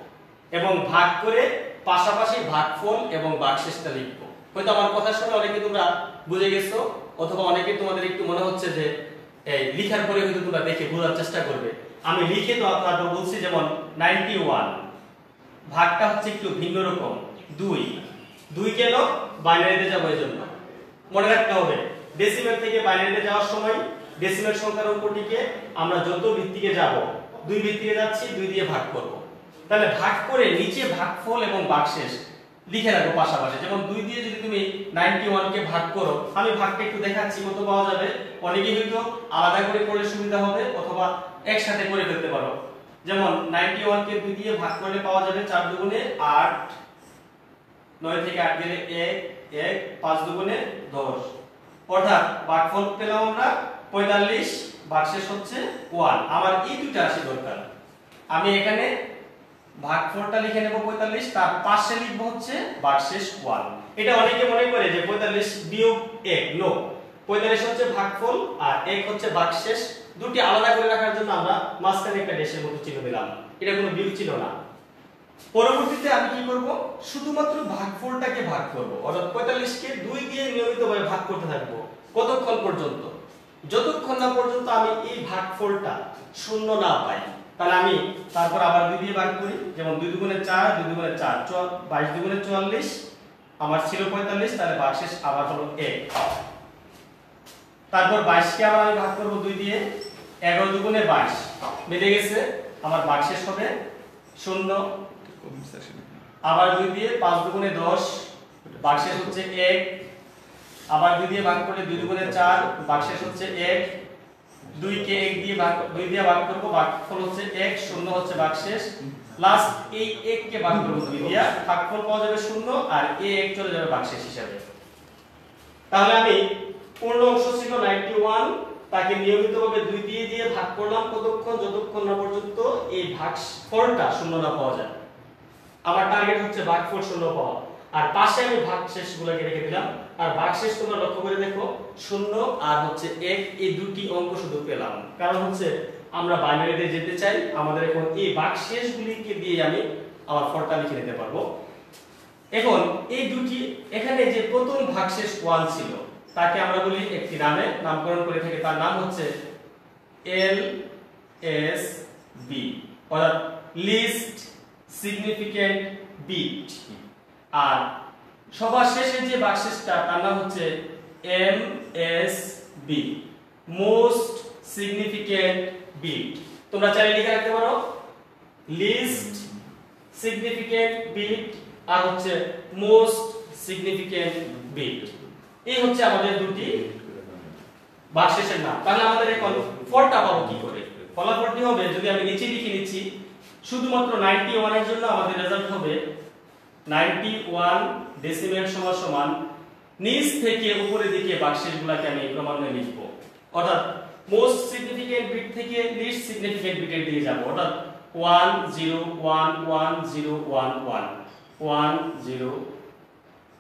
এবং ভাগ করে পাশাপাশি ভাগফল এবং ভাগশেষটা লিখবো। হয়তো আমার কথা শুনে অনেকে তোমরা বুঝে গেছো অথবা অনেকে তোমাদের একটু মনে হচ্ছে যে এই লেখার পরে হয়তো তোমরা দেখে বোঝার চেষ্টা করবে। আমি লিখে তো আপনাদের বলছি, যেমন 91 ভাগটা হচ্ছে একটু ভিন্ন রকম 2 কেন বাইনারিতে যাব, এজন্য মনে রাখতে হবে ডেসিমেল থেকে বাইনারিতে যাওয়ার সময় ডেসিমেল সংখ্যার অঙ্কটিকে আমরা যত ভিত্তিকে যাব 2 ভিত্তিকে যাচ্ছি 2 দিয়ে ভাগ করব। তাহলে ভাগ করে নিচে ভাগফল এবং ভাগশেষ লিখে রাখো পাশাপাশি। যেমন 2 দিয়ে যদি তুমি 91 কে ভাগ করো, আমি ভাগটা একটু দেখাচ্ছি কত পাওয়া যাবে। অনেকে হয়তো আলাদা করে করলে সুবিধা হবে অথবা একসাথে করে ফেলতে পারো। যেমন 91 কে 2 দিয়ে ভাগ করলে পাওয়া যাবে 4 দুগুণে 8, 9 থেকে 8 গেলে 1, 1 5 দুগুণে 10, অর্থাৎ ভাগফল পেলাম আমরা 45, ভাগশেষ হচ্ছে 1। আমার এই দুটো রাশি দরকার। আমি এখানে ভাগফলটা লিখে নেব 45, তার পাশে লিখব হচ্ছে ভাগশেষ 1। এটা অনেকে মনে করে যে 45 বিয়োগ 1, নো, 45 হচ্ছে ভাগফল আর 1 হচ্ছে ভাগশেষ। দুটি আলাদা করে রাখার জন্য আমরা মাঝখানে একটা ড্যাশের মতো চিহ্ন দিলাম, এটা কোনো বিয়োগ চিহ্ন না। পরবর্তীতে আমি কি করব, শুধুমাত্র ভাগফলটাকে ভাগ করব, অর্থাৎ 45 কে 2 দিয়ে নিয়মিতভাবে ভাগ করতে থাকব। কতক্ষণ পর্যন্ত? যতক্ষণ না পর্যন্ত আমি এই ভাগফলটা শূন্য না পাই। তাহলে আমি তারপর আবার 2 দিয়ে ভাগ করি। যেমন 2 দুগুণে 4, 2 দুগুণে 4, 22 দুগুণে 44, আমার ছিল 45, তাহলে ভাগশেষ আবার হলো 1। তারপর 22 কে আবার আমি ভাগ করব 2 দিয়ে, 11 দুগুণে 22 বেড়ে গেছে, আমার ভাগশেষ হবে 0। আবার 2 দিয়ে 5 দুগুণে 10, ভাগশেষ হচ্ছে 1। আবার 2 দিয়ে ভাগ করলে 2 দুগুণে 4, ভাগশেষ হচ্ছে 1। 2 কে 1 দিয়ে ভাগ 2 দিয়ে ভাগ করব, ভাগফল হচ্ছে 1, 0 হচ্ছে ভাগশেষ, লাস্ট এই 1 কে ভাগ করব 2 দিয়ে, ভাগফল পাওয়া যাবে 0 আর এই 1 চলে যাবে ভাগশেষ হিসাবে। তাহলে আমি পূর্ণ অংশ ছিল 91, তাকে নিয়মিতভাবে 2 দিয়ে ভাগ করলাম কতক্ষণ, যতক্ষণ না পর্যন্ত এই ভাগফলটা 0 না পাওয়া যায়। আমার টার্গেট হচ্ছে ভাগফল 0 পাওয়া, আর পাশে আমি ভাগশেষগুলোকে রেখে দিলাম। আর ভাগশেষ তোমরা লক্ষ্য করে দেখো 0 আর হচ্ছে 1, এই দুটি অঙ্ক শুধু পেলাম, কারণ হচ্ছে আমরা বাইনারিতে যেতে চাই। আমাদের এখন এই ভাগশেষগুলিকে দিয়ে আমি আমার ফলটা লিখে নিতে পারবো। এখন এই দুটি, এখানে যে প্রথম ভাগশেষ 1 ছিল তাকে আমরা বলি একটি নামে নামকরণ করে থাকি, তার নাম হচ্ছে LSB, অর্থাৎ লিস্ট সিগনিফিকেন্ট বিট। আর সবার শেষে যে ভাগশেষটা তার নাম হচ্ছে MSB, মোস্ট সিগনিফিকেন্ট বিট। তোমরা চাইলে লিখে রাখতে পারো লিস্ট সিগনিফিকেন্ট বিট আর হচ্ছে মোস্ট সিগনিফিকেন্ট বিট। এই হচ্ছে আমাদের দুটি ভাগশেষের নাম। তাহলে আমাদের এখন ফলটা পাবো কি করে? ফলাফলটি হবে, যদি আমি নিচে লিখে নিচ্ছি, শুধুমাত্র 91 এর জন্য আমাদের রেজাল্ট হবে 91 ডেসিমেল সমান সমান নিচ থেকে উপরের দিকে ভাগশেষগুলোকে আমি ক্রমান্বয়ে লিখব, অর্থাৎ মোস্ট সিগনিফিকেন্ট বিট থেকে লিস্ট সিগনিফিকেন্ট বিটের দিকে যাব, অর্থাৎ 1 0 1 1 0 1 1 1 0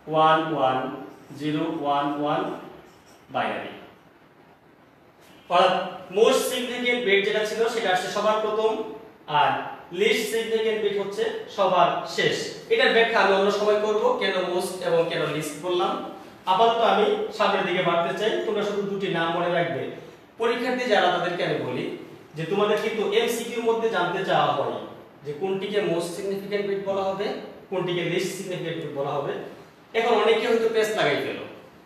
1 1 0 1 1 বাইনারি। অর্থাৎ মোস্ট সিগনিফিকেন্ট বিট যেটা ছিল সেটা আসছে সবার প্রথম, আর লিস্ট সিগনিফিকেন্ট বিট হচ্ছে সবার শেষ। এটার ব্যাখ্যা আমি অন্য সময় করব, কেন মোস্ট এবং কেন লিস্ট বললাম। আপাতত আমি সামনের দিকে বাড়তে চাই। তোমরা শুধু দুটি নাম মনে রাখবে। পরীক্ষার্থী যারা, তাদেরকে আমি বলি যে তোমাদের কিন্তু এমসিকিউর মধ্যে জানতে চাওয়া হয় যে কোনটিকে মোস্ট সিগনিফিকেন্ট বিট বলা হবে, কোনটিকে লিস্ট সিগনিফিকেন্ট বিট বলা হবে। এখন অনেকে হয়তো পেস্ট লাগাই ফেল।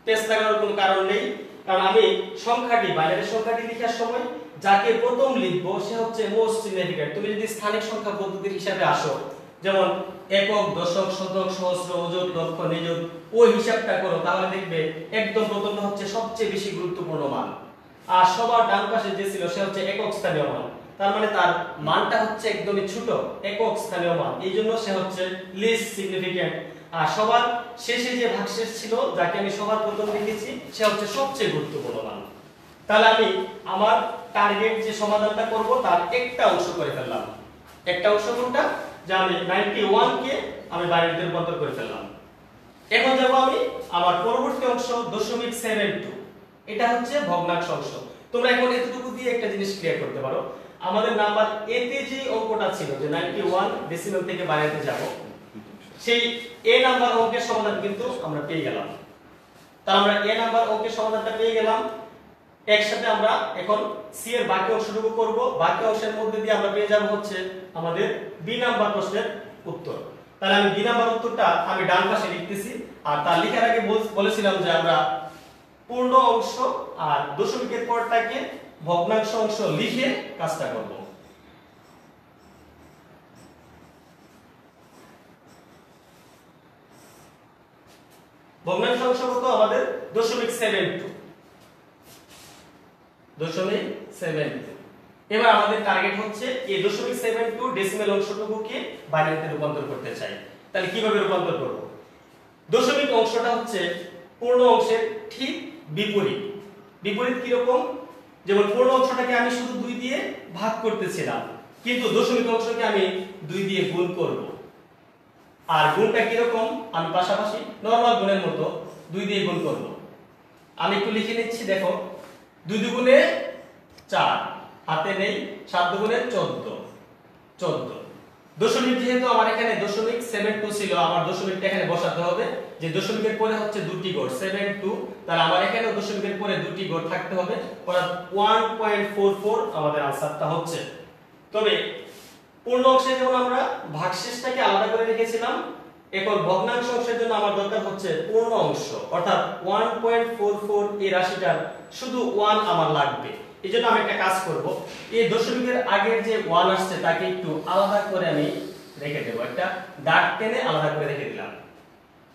পেস্ট লাগানোর কোনো কারণ নেই, কারণ আমি সংখ্যাটি, বাইনারি সংখ্যাটি লেখার সময় যাকে প্রথম লিখবো সে হচ্ছে মোস্ট সিগনিফিকেন্ট। তুমি যদি স্থানিক সংখ্যা পদ্ধতির হিসাবে আসো, যেমন একক, দশক, শতক, সহস্র, অযুত, লক্ষ, নিযুত, ওই হিসাবটা করো, তাহলে দেখবে একদম প্রথমটা হচ্ছে সবচেয়ে বেশি গুরুত্বপূর্ণ মান, আর সবার ডান পাশে যে ছিল সে হচ্ছে একক স্থানীয় মান। তার মানে তার মানটা হচ্ছে একদমই ছোট, একক স্থানীয় মান, এই জন্য সে হচ্ছে লিস্ট সিগনিফিকেন্ট। আর সবার শেষে যে ভাগশেষ ছিল, যাকে আমি সবার প্রথম লিখেছি, সে হচ্ছে সবচেয়ে গুরুত্বপূর্ণ মান। তাহলে আমি আমার টার্গেট যে সমাধানটা করব তার একটা অংশ করে ফেললাম। একটা অংশ কোনটা? যে আমি 91 কে আমি বাইনারিতে রূপান্তর করে ফেললাম। এখন যাব আমি আমার পরবর্তী অংশ 0.72। এটা হচ্ছে ভগ্নাংশ অংশ। তোমরা এখন এতটুকু দিয়ে একটা জিনিস ক্লিয়ার করতে পারো। আমাদের নাম্বার এ তে যে অঙ্কটা ছিল যে 91 ডেসিমেল থেকে বাইনারিতে যাব, সেই এ নাম্বার অঙ্কের সমাধান কিন্তু আমরা পেয়ে গেলাম। তাহলে আমরা এ নাম্বার অঙ্কের সমাধানটা পেয়ে গেলাম। একসাথে আমরা এখন সি এর বাকি অংশটুকু করব। বাকি অংশের মধ্যে দিয়ে আমরা পেয়ে যাব হচ্ছে আমাদের বি নাম্বার প্রশ্নের উত্তর। তাহলে আমি বি নাম্বার উত্তরটা আমি ডান পাশে লিখতেছি, আর তার লেখার আগে বলেছিলাম যে আমরা পূর্ণ অংশ আর দশমিকের পরটাকে ভগ্নাংশ অংশ লিখে কাজটা করব। ভগ্নাংশ অংশ কত আমাদের? 0.72। এবার আমাদের টার্গেট হচ্ছে এই 0.72 ডেসিমেল অংশটুকুকে বাইনারিতে রূপান্তর করতে চাই। তাহলে কিভাবে রূপান্তর করব? দশমিক অংশটা হচ্ছে পূর্ণ অংশের ঠিক বিপরীত। বিপরীত কি রকম? যেমন পূর্ণ অংশটাকে আমি শুধু 2 দিয়ে ভাগ করতেছিলাম, কিন্তু দশমিক অংশকে আমি 2 দিয়ে গুণ করব। আর গুণটা কি রকম? আমি পাশাপাশি নরমাল গুণের মতো 2 দিয়ে গুণ করব। আমি একটু লিখে নিচ্ছি, দেখো 2 দুগুণে 4, হাতে নেই, 7 দুগুণে 14। দশমিক যেহেতু আমার এখানে 0.72 ছিল, আমার দশমিকটা এখানে বসাতে হবে। যে দশমিকের পরে হচ্ছে দুটি গড় 72, তাহলে আমার এখানে দশমিকের পরে দুটি গড় থাকতে হবে, অর্থাৎ 1.44 আমাদের আনসারটা হচ্ছে। তবে পূর্ণ অংশে যেমন আমরা ভাগশেষটাকে আলাদা করে রেখেছিলাম, এখন ভগ্নাংশ অংশের জন্য আমার দরকার হচ্ছে পূর্ণ অংশ, অর্থাৎ 1.44 এই রাশিটার শুধু 1 আমার লাগবে। এজন্য আমি একটা কাজ করব, এই দশমিকের আগের যে 1 আসছে তাকে একটু আলাদা করে আমি রেখে দেব, একটা দাগ টেনে আলাদা করে রেখে দিলাম।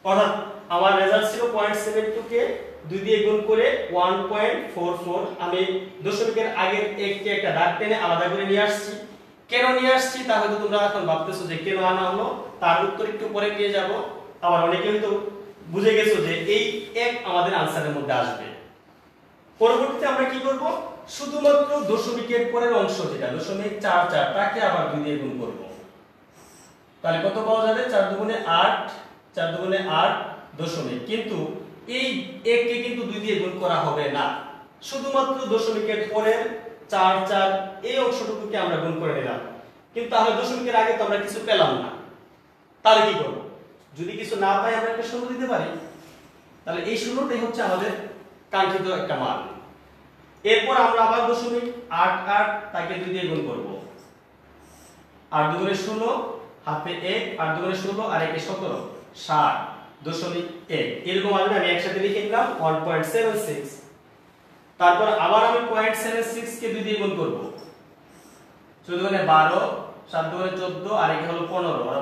অর্থাৎ আমার রেজাল্ট ছিল 0.72 কে 2 দিয়ে গুণ করে 1.44। আমি দশমিকের আগের এককে একটা দাগ টেনে আলাদা করে নিয়ে আসছি। কেন নিয়ে আসছি তা হয়তো তোমরা এখন ভাবতেছো যে কেন আনা হলো, তার উত্তর একটু পরে পেয়ে যাব। আবার অনেকে হয়তো বুঝে গেছো যে এই এক আমাদের আনসারের মধ্যে আসবে। পরবর্তীতে আমরা কি করব, শুধুমাত্র দশমিকের পরের অংশ যেটা 0.44 তাকে আবার 2 দিয়ে গুণ করব। তাহলে কত পাওয়া যাবে, 4 দুগুণে 8, 4 দুগুণে 8 দশমিক। কিন্তু এই এককে কিন্তু 2 দিয়ে গুণ করা হবে না, শুধুমাত্র দশমিকের পরের 4 4 এই অংশটুকুকে আমরা গুণ করে নিলাম। কিন্তু তাহলে দশমিকের আগে তো আমরা কিছু পেলাম না, তাহলে কি করব, যদি কিছু না পাই আমরা একটা শূন্য দিতে পারি। তাহলে এই শূন্যটাই হচ্ছে আমাদের কাঙ্ক্ষিত একটা মান। এরপর আমরা আবার 0.88 তাকে 2 দিয়ে গুণ করব। 8 দুগুণে 16 হাতে 1, 8 দুগুণে 16 আর 1 এ 17, 60.1 এরকম আসবে। আমি একসাথে লিখে নিলাম 1.76। তারপর আবার আমি 0.76 কে 2 দিয়ে গুণ করব। 14 দুগুণে 12, 7 দুগুণে 14 আর 1 হলো 15,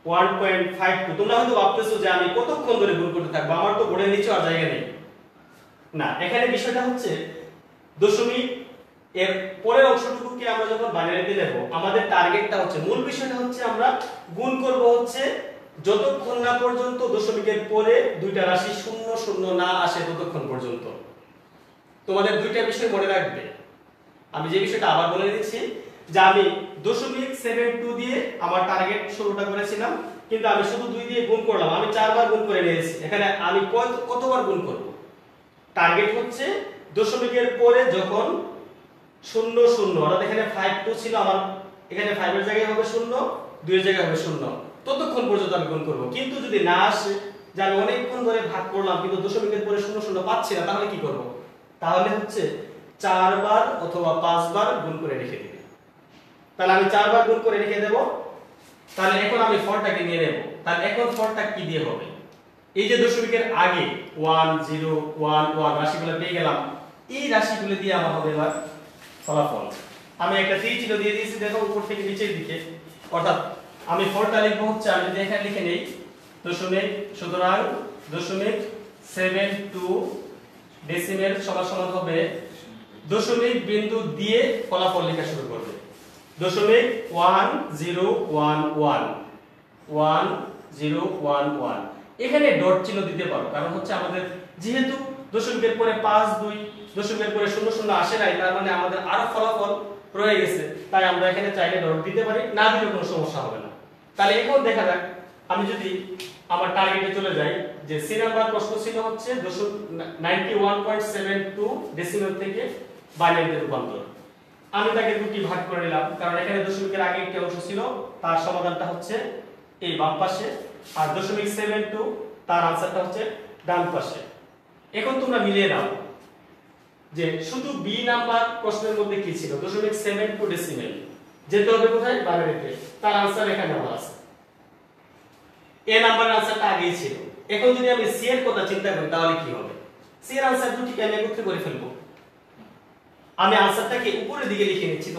1.52। তোমরা হয়তো ভাবতেছো যে আমি কতক্ষণ ধরে গুণ করতে থাকবো, আমার তো বোর্ডের নিচে আর জায়গা নেই। না, এখানে বিষয়টা হচ্ছে দশমিক এর পরের অংশটুকুকে আমরা যখন বাইনারিতে নেব, আমাদের টার্গেটটা হচ্ছে, মূল বিষয়টা হচ্ছে আমরা গুণ করব হচ্ছে যতক্ষণ না পর্যন্ত দশমিকের পরে দুইটা রাশি 0 0 না আসে ততক্ষণ পর্যন্ত। তোমাদের দুইটা বিষয় মনে রাখবে। আমি যে বিষয়টা আবার বলে দিচ্ছি যে আমি 0.72 দিয়ে আমার টার্গেট শুরুটা করেছিলাম, কিন্তু আমি শুধু 2 দিয়ে গুণ করলাম, আমি 4 বার গুণ করে নিয়েছি। এখানে আমি কতবার গুণ করব, টার্গেট হচ্ছে দশমিকের পরে যখন 0 0 অর্থাৎ এখানে 52 ছিল, আমার এখানে 5 এর জায়গায় হবে 0, 2 এর জায়গায় হবে 0, ততক্ষণ পর্যন্ত আমি গুণ করব। কিন্তু যদি না আসে, যে আমি অনেকক্ষণ ধরে ভাগ করলাম কিন্তু দশমিকের পরে 0 0 পাচ্ছি না, তাহলে কি করব, তাহলে হচ্ছে 4 বার অথবা 5 বার গুণ করে রেখে দিবে। তাহলে আমি 4 বার গুণ করে রেখে দেব। তাহলে এখন আমি ফলটাকে নিয়ে নেব। তাহলে এখন ফলটা কি দিয়ে হবে, এই যে দশমিকের আগে 1 0 1 1 রাশিগুলো পেয়ে গেলাম, এই রাশিগুলো দিয়ে আমার হবে এবার ফলাফল। আমি একটা তীর চিহ্ন দিয়ে দিয়েছি, দেখো উপর থেকে নিচের দিকে, অর্থাৎ আমি ফলটা লিখব হচ্ছে, আমি যদি এখানে লিখে নেই দশমিক, সুতরাং 0.72 ডেসিমেল সমান সমান হবে দশমিক বিন্দু দিয়ে ফলাফল লেখা শুরু করবে। 0.1011 1011 এখানে ডট চিহ্ন দিতে পারো, কারণ হচ্ছে আমাদের যেহেতু দশমিকের পরে 5 2 দশমিকের পরে 0 0 আসে নাই, তার মানে আমাদের আরো ফলাফল রয়ে গেছে, তাই আমরা এখানে চাইলে ডট দিতে পারি, না দিলে কোনো সমস্যা হবে না। তাহলে এখন দেখা যাক, আমি যদি আমার টার্গেটে চলে যাই, যে সি নাম্বার প্রশ্ন ছিল হচ্ছে 91.72 ডেসিমেল থেকে বাইনারিতে রূপান্তর। আমি তাকে দুটি ভাগ করে নিলাম, কারণ এখানে দশমিকের আগে একটি অংশ ছিল, তার সমাধানটা হচ্ছে এই বাম পাশে, আর 0.72 তার आंसरটা হচ্ছে ডান পাশে। এখন তোমরা মিলিয়ে নাও যে শুধু বি নাম্বার প্রশ্নের মধ্যে কি ছিল, 0.72 ডেসিমেল, যেতে হবে কোথায়, বাইনারিতে, তার आंसर এখানে দেওয়া আছে। এ নাম্বারের आंसरটা আগেই ছিল। এখন যদি আমি সি এর কথা চিন্তা করি, তাহলে কি হবে, সি এর आंसर দুটিকে আমি একত্রে করে ফেলবো। আমি आंसरটাকে উপরের দিকে লিখে নিচ্ছি,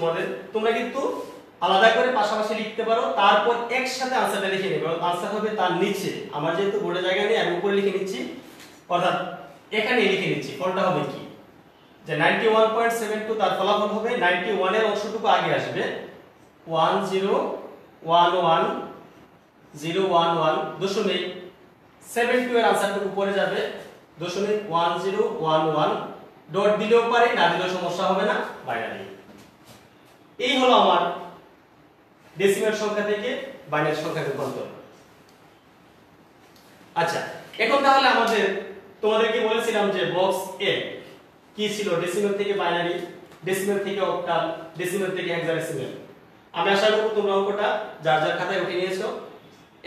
তোমরা কিন্তু আলাদা করে পাশাপাশি লিখতে পারো, তারপর একসাথে आंसरটা লিখে নেবে। आंसर হবে তার নিচে, আমার যেহেতু বোর্ডে জায়গা নেই আমি উপরে লিখে নিচ্ছি, অর্থাৎ এখানে লিখে নিচ্ছি। ফলটা হবে কি, যে 91.72 তার ফলাফল হবে 91 এর অংশটুকু আগে আসবে 1011011 দশমিক 72 এর आंसरটুকু উপরে যাবে 0.1011 ডট দিলেও পারে, না দিলেও সমস্যা হবে না, বাইনারি। এই হলো আমার ডেসিমেল সংখ্যা থেকে বাইনারি সংখ্যা রূপান্তর। আচ্ছা, এখন তাহলে আমাদের তোমাদেরকে বলেছিলাম যে বক্স এ কি ছিল, ডেসিমেল থেকে বাইনারি, ডেসিমেল থেকে অক্টাল, ডেসিমেল থেকে হেক্সাডেসিমেল। আমি আশা করব তোমরা অঙ্কটা যার যার খাতায় উঠিয়ে নিয়েছো।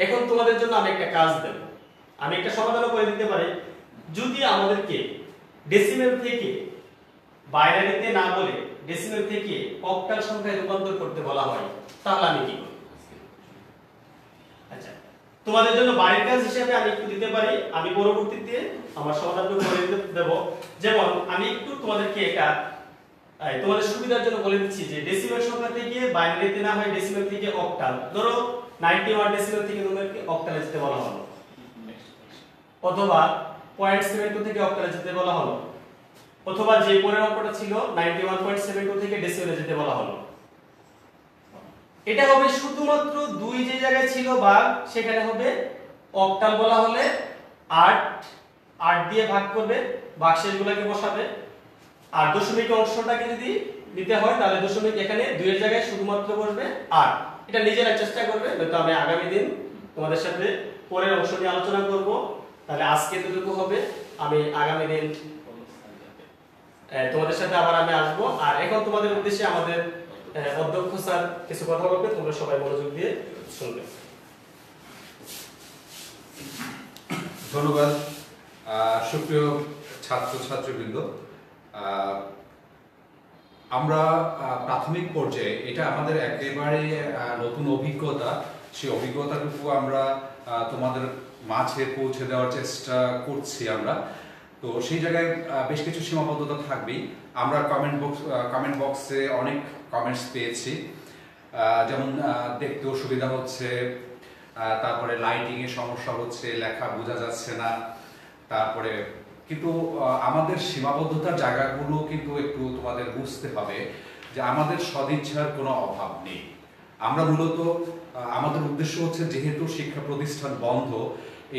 এখন তোমাদের জন্য আমি একটা কাজ দেব, আমি একটা সমাধানও করে দিতে পারি। যদি আমাদেরকে ডেসিমেল থেকে বাইনারিতে না বলে ডেসিমেল থেকে অক্টাল সংখ্যায় রূপান্তর করতে বলা হয়, তাহলে আমি কি করব? আচ্ছা, তোমাদের জন্য বাড়ির কাজ হিসেবে আমি একটু দিতে পারি, আমি পরবর্তীতে আমার সমাধানটা করে দেব। যেমন আমি একটু তোমাদেরকে এটা তোমাদের সুবিধার জন্য বলে দিচ্ছি যে ডেসিমেল সংখ্যা থেকে বাইনারিতে না হয় ডেসিমেল থেকে অক্টাল, ধরো 91 ডেসিমেল থেকে তোমাদেরকে অক্টালে যেতে বলা হলো, অথবা 0.72 থেকে অক্টালে যেতে বলা হলো, অথবা যে পরের অঙ্কটা ছিল 91.72 থেকে ডেসিমেলে যেতে বলা হলো। এটা হবে শুধুমাত্র দুই যে জায়গায় ছিল ভাগ, সেখানে হবে অক্টাল বলা হলে 8 দিয়ে ভাগ করবে, ভাগশেষগুলোকে বসাবে। আর দশমিক অংশটাকে যদি নিতে হয় তাহলে দশমিক এখানে 2 এর জায়গায় শুধুমাত্র বসবে 8। এটা নিজেরা চেষ্টা করবে, নয়তো আমি আগামী দিন তোমাদের সাথে পরের অংশ নিয়ে আলোচনা করব। তাহলে আজকে এতটুকু হবে, আমি আগামী দিন তোমাদের সাথে আবার আমি আসবো। আর এখন তোমাদের উদ্দেশ্যে আমাদের অধ্যক্ষ স্যার কিছু কথা বলবে, তোমরা সবাই মনোযোগ দিয়ে শুনবে। ধন্যবাদ। সুপ্রিয় ছাত্রবৃন্দ, আমরা প্রাথমিক পর্যায়ে, এটা আমাদের একেবারে নতুন অভিজ্ঞতা, সেই অভিজ্ঞতাটুকু আমরা তোমাদের মাঝে পৌঁছে দেওয়ার চেষ্টা করছি আমরা। তো সেই জায়গায় বেশ কিছু সীমাবদ্ধতা থাকবেই। আমরা কমেন্ট বক্সে অনেক কমেন্টস পেয়েছি, যেমন দেখতে অসুবিধা হচ্ছে, তারপরে লাইটিং এর সমস্যা হচ্ছে, লেখা বোঝা যাচ্ছে না, তারপরে কিন্তু আমাদের সীমাবদ্ধতার জায়গাগুলো কিন্তু একটু তোমাদের বুঝতে হবে যে আমাদের সদিচ্ছার কোনো অভাব নেই। আমরা মূলত আমাদের উদ্দেশ্য হচ্ছে, যেহেতু শিক্ষা প্রতিষ্ঠান বন্ধ,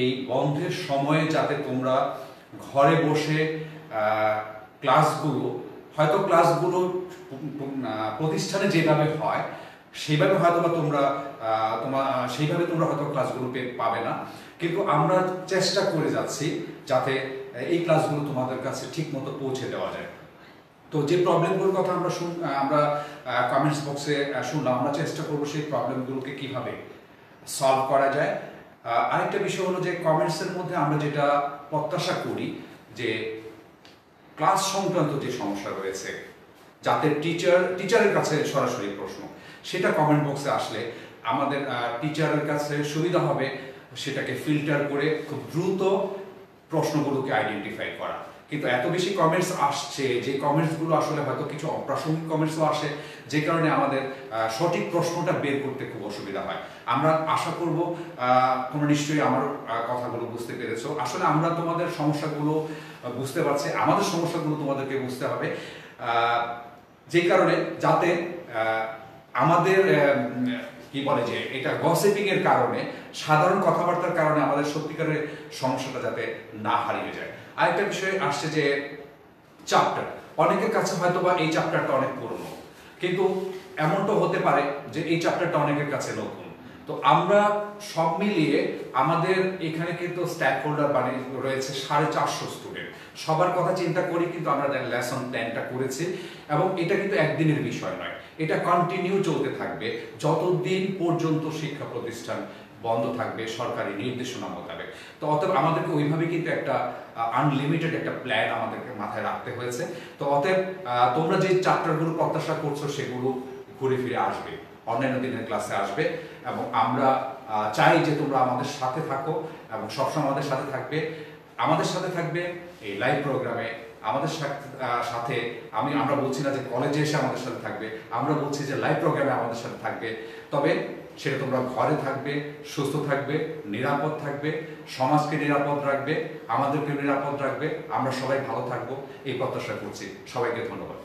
এই বন্ধের সময়ে যাতে তোমরা ঘরে বসে ক্লাসগুলো প্রতিষ্ঠানে যেভাবে হয় সেইভাবে হয়তো তোমরা হয়তো ক্লাসগুলো পাবে না, কিন্তু আমরা চেষ্টা করে যাচ্ছি যাতে এই ক্লাসগুলো তোমাদের কাছে ঠিক মতো পৌঁছে দেওয়া যায়। তো যে প্রবলেমগুলোর কথা আমরা কমেন্টস বক্সে শুনলাম, আমরা চেষ্টা করবো সেই প্রবলেমগুলোকে কিভাবে সলভ করা যায়। আরেকটা বিষয় হলো যে কমেন্টসের মধ্যে আমরা যেটা প্রত্যাশা করি যে ক্লাস সংক্রান্ত যে সমস্যা রয়েছে, যাতে টিচারের কাছে সরাসরি প্রশ্ন, সেটা কমেন্ট বক্সে আসলে আমাদের টিচারের কাছে সুবিধা হবে সেটাকে ফিল্টার করে খুব দ্রুত প্রশ্নগুলোকে আইডেন্টিফাই করা। কিন্তু এত বেশি কমেন্টস আসছে যে কমেন্টসগুলো আসলে হয়তো কিছু অপ্রাসঙ্গিক কমেন্টসও আসে, যে কারণে আমাদের সঠিক প্রশ্নটা বের করতে খুব অসুবিধা হয়। আমরা আশা করব তোমরা নিশ্চয়ই আমার কথাগুলো বুঝতে পেরেছো। আসলে আমরা তোমাদের সমস্যাগুলো বুঝতে পারছি, আমাদের সমস্যাগুলো তোমাদেরকে বুঝতে হবে, যে কারণে যাতে আমাদের কি বলে যে এটা গসিপিং এর কারণে, সাধারণ কথাবার্তার কারণে আমাদের সত্যিকারের সমস্যাটা যাতে না হারিয়ে যায়। আরেকটা বিষয় আসছে যে চ্যাপ্টার, অনেকের কাছে হয়তো বা এই চ্যাপ্টারটা অনেক পুরনো, কিন্তু এমনটা হতে পারে যে এই চ্যাপ্টারটা অনেকের কাছে নতুন। তো আমরা সব মিলিয়ে আমাদের এখানে কিন্তু স্ট্যাক হোল্ডার রয়েছে 450 স্টুডেন্ট, সবার কথা চিন্তা করি কিন্তু আমরা লেসন প্ল্যানটা করেছি, এবং এটা কিন্তু একদিনের বিষয় নয়, এটা কন্টিনিউ চলতে থাকবে যতদিন পর্যন্ত শিক্ষা প্রতিষ্ঠান বন্ধ থাকবে সরকারি নির্দেশনা মোতাবেক। তো অতএব আমাদেরকে ওইভাবে কিন্তু একটা আনলিমিটেড একটা প্ল্যান আমাদেরকে মাথায় রাখতে হয়েছে। তো অতএব তোমরা যে চ্যাপ্টারগুলো প্রত্যাশা করছো সেগুলো ঘুরে ফিরে আসবে, অন্যান্য দিনের ক্লাসে আসবে, এবং আমরা চাই যে তোমরা আমাদের সাথে থাকো এবং সবসময় আমাদের সাথে থাকবে। আমাদের সাথে থাকবে এই লাইভ প্রোগ্রামে, আমাদের সাথে আমরা বলছি না যে কলেজে এসে আমাদের সাথে থাকবে, আমরা বলছি যে লাইভ প্রোগ্রামে আমাদের সাথে থাকবে। তবে সেটা তোমরা ঘরে থাকবে, সুস্থ থাকবে, নিরাপদ থাকবে, সমাজকে নিরাপদ রাখবে, আমাদেরকে নিরাপদ রাখবে, আমরা সবাই ভালো থাকবো, এই প্রত্যাশা করছি। সবাইকে ধন্যবাদ।